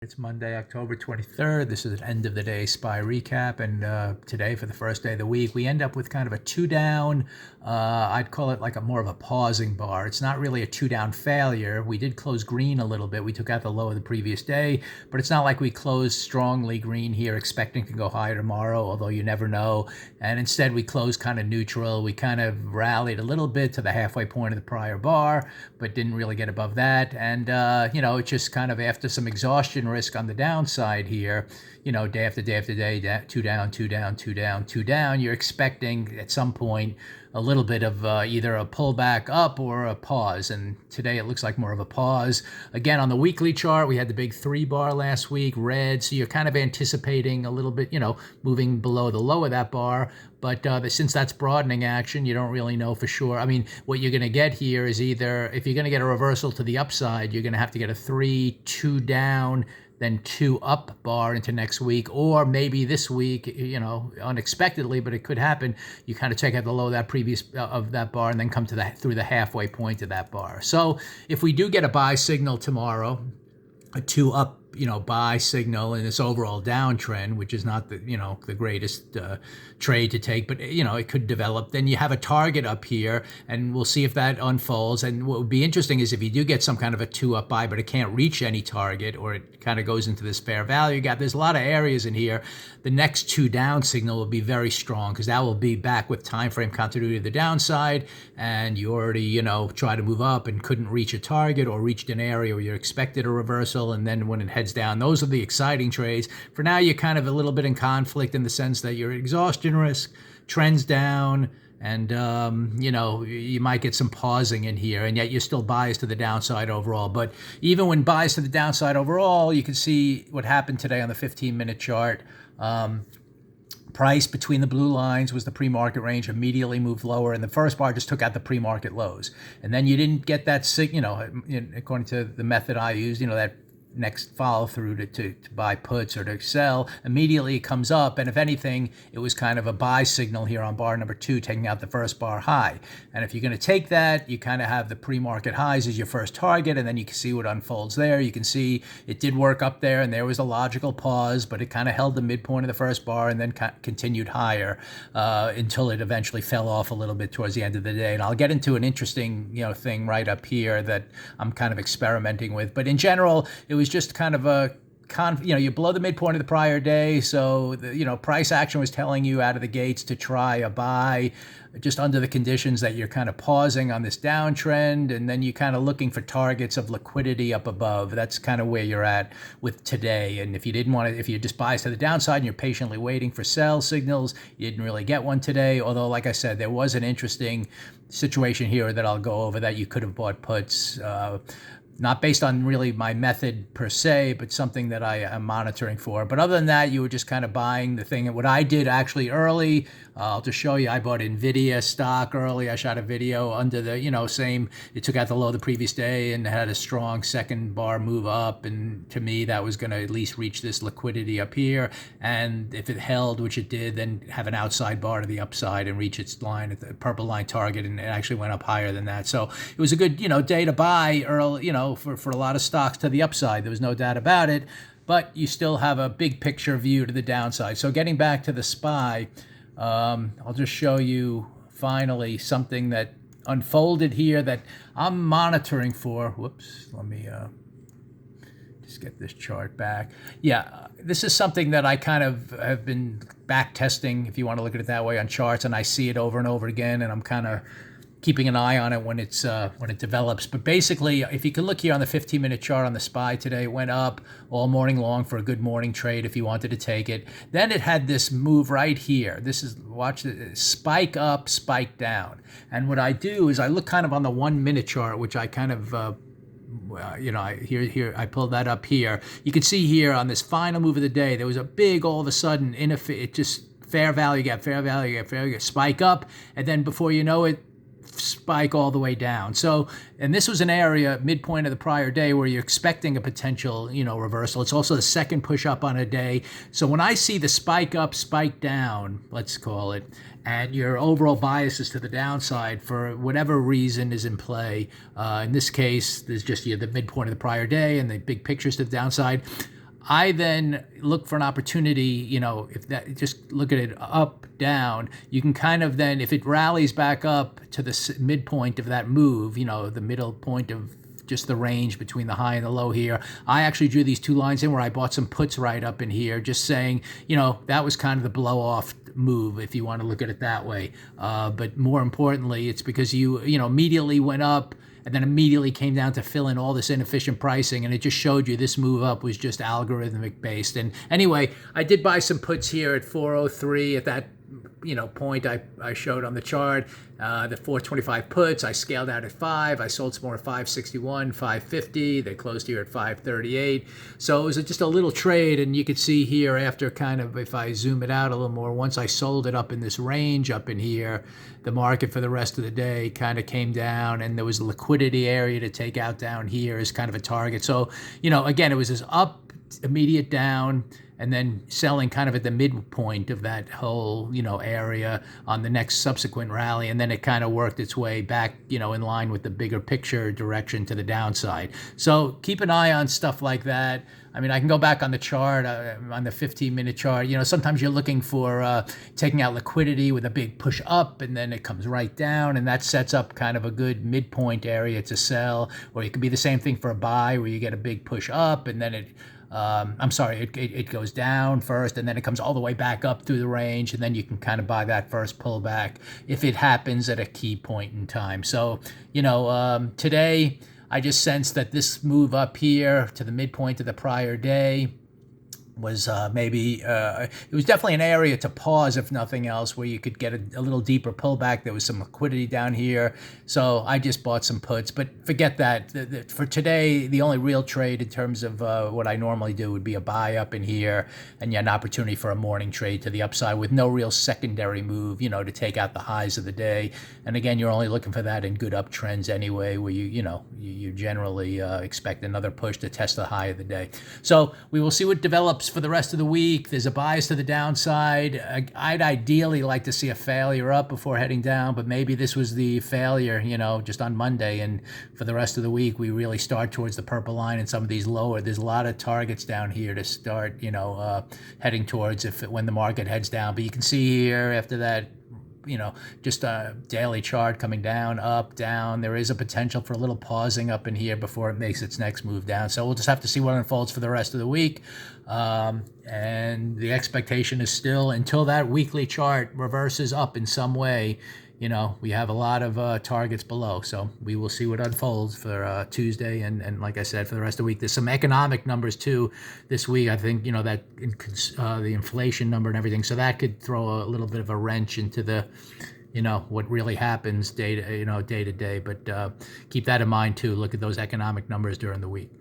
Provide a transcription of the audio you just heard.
It's Monday, October 23rd. This is an end of the day SPY recap. And today, for the first day of the week, we end up with kind of a two down. I'd call it like more of a pausing bar. It's not really a two down failure. We did close green a little bit. We took out the low of the previous day, but it's not like we closed strongly green here, expecting to go higher tomorrow, although you never know. And instead, we closed kind of neutral. We kind of rallied a little bit to the halfway point of the prior bar, but didn't really get above that. And, it's just kind of after some exhaustion risk on the downside here, day after day after day, two down, two down, two down, two down. You're expecting at some point a little bit of either a pullback up or a pause. And today it looks like more of a pause. Again, on the weekly chart, we had the big 3 bar last week, red. So you're kind of anticipating a little bit, moving below the low of that bar. But since that's broadening action, you don't really know for sure. I mean, what you're going to get here is either, if you're going to get a reversal to the upside, you're going to have to get a 3-2 down, then 2 up bar into next week, or maybe this week, unexpectedly, but it could happen. You kind of check out the low of that previous of that bar and then come to through the halfway point of that bar. So if we do get a buy signal tomorrow, a 2 up, buy signal in this overall downtrend, which is not the greatest trade to take, but it could develop. Then you have a target up here, and we'll see if that unfolds. And what would be interesting is if you do get some kind of a 2 up buy, but it can't reach any target, or it kind of goes into this fair value gap. There's a lot of areas in here. The next 2 down signal will be very strong, because that will be back with time frame continuity to the downside, and you already try to move up and couldn't reach a target, or reached an area where you expected a reversal, and then when it heads down, those are the exciting trades. For now, you're kind of a little bit in conflict in the sense that your exhaustion risk, trends down, and you might get some pausing in here, and yet you're still biased to the downside overall. But even when biased to the downside overall, you can see what happened today on the 15-minute chart. Price between the blue lines was the pre-market range, immediately moved lower, and the first bar just took out the pre-market lows. And then you didn't get that, according to the method I used, that next follow through to buy puts or to sell. Immediately it comes up, and if anything, it was kind of a buy signal here on bar number 2, taking out the first bar high. And if you're going to take that, you kind of have the pre-market highs as your first target, and then you can see what unfolds there. You can see it did work up there, and there was a logical pause, but it kind of held the midpoint of the first bar and then continued higher until it eventually fell off a little bit towards the end of the day. And I'll get into an interesting thing right up here that I'm kind of experimenting with. But in general, it was just kind of a you're below the midpoint of the prior day, so the price action was telling you out of the gates to try a buy, just under the conditions that you're kind of pausing on this downtrend, and then you're kind of looking for targets of liquidity up above. That's kind of where you're at with today. And if you didn't want to, if you just biased to the downside and you're patiently waiting for sell signals, you didn't really get one today. Although, like I said, there was an interesting situation here that I'll go over, that you could have bought puts. Not based on really my method per se, but something that I am monitoring for. But other than that, you were just kind of buying the thing. And what I did actually early, I'll just show you, I bought NVIDIA stock early. I shot a video under the, it took out the low of the previous day and had a strong second bar move up. And to me, that was going to at least reach this liquidity up here. And if it held, which it did, then have an outside bar to the upside and reach its line at the purple line target. And it actually went up higher than that. So it was a good, day to buy early, for a lot of stocks to the upside. There was no doubt about it, but you still have a big picture view to the downside. So getting back to the SPY, I'll just show you finally something that unfolded here that I'm monitoring for. Whoops, let me just get this chart back. Yeah, this is something that I kind of have been back testing, if you want to look at it that way, on charts, and I see it over and over again, and I'm kind of keeping an eye on it when it develops. But basically, if you can look here on the 15-minute chart on the SPY today, it went up all morning long for a good morning trade if you wanted to take it. Then it had this move right here. This is, watch the spike up, spike down. And what I do is I look kind of on the 1-minute chart, which I kind of I pulled that up here. You can see here on this final move of the day, there was a big, all of a sudden, it just fair value gap, spike up, and then before you know it, spike all the way down. So, and this was an area, midpoint of the prior day, where you're expecting a potential, reversal. It's also the second push up on a day. So when I see the spike up, spike down, let's call it, and your overall bias is to the downside for whatever reason is in play, in this case, there's just the midpoint of the prior day and the big pictures to the downside, I then look for an opportunity, if that, just look at it up, down, you can kind of then, if it rallies back up to the midpoint of that move, the middle point of just the range between the high and the low here. I actually drew these two lines in where I bought some puts right up in here, just saying, that was kind of the blow off move, if you want to look at it that way. But more importantly, it's because you immediately went up and then immediately came down to fill in all this inefficient pricing, and it just showed you this move up was just algorithmic based. And anyway, I did buy some puts here at 403 at that point I showed on the chart, the 425 puts. I scaled out at 5. I sold some more at 561, 550. They closed here at 538. So it was just a little trade, and you could see here after kind of, if I zoom it out a little more, once I sold it up in this range up in here, the market for the rest of the day kind of came down, and there was a liquidity area to take out down here as kind of a target. So, again, it was this up, immediate down, and then selling kind of at the midpoint of that whole, area on the next subsequent rally. And then it kind of worked its way back, in line with the bigger picture direction to the downside. So keep an eye on stuff like that. I mean, I can go back on the chart, on the 15-minute chart. Sometimes you're looking for taking out liquidity with a big push up, and then it comes right down, and that sets up kind of a good midpoint area to sell. Or it could be the same thing for a buy, where you get a big push up, and then it goes down first, and then it comes all the way back up through the range, and then you can kind of buy that first pullback if it happens at a key point in time. So, today I just sensed that this move up here to the midpoint of the prior day was it was definitely an area to pause, if nothing else, where you could get a little deeper pullback. There was some liquidity down here, so I just bought some puts. But forget that. For today, the only real trade in terms of what I normally do would be a buy up in here, and an opportunity for a morning trade to the upside with no real secondary move, to take out the highs of the day. And again, you're only looking for that in good uptrends anyway, where you generally expect another push to test the high of the day. So we will see what develops for the rest of the week. There's a bias to the downside. I'd ideally like to see a failure up before heading down, but maybe this was the failure, just on Monday. And for the rest of the week, we really start towards the purple line and some of these lower. There's a lot of targets down here to start, heading towards when the market heads down. But you can see here after that, just a daily chart coming down, up, down. There is a potential for a little pausing up in here before it makes its next move down. So we'll just have to see what unfolds for the rest of the week. And the expectation is still, until that weekly chart reverses up in some way, we have a lot of targets below. So we will see what unfolds for Tuesday. And like I said, for the rest of the week, there's some economic numbers too this week. I think, that the inflation number and everything. So that could throw a little bit of a wrench into the, what really happens day to day. But keep that in mind too. Look at those economic numbers during the week.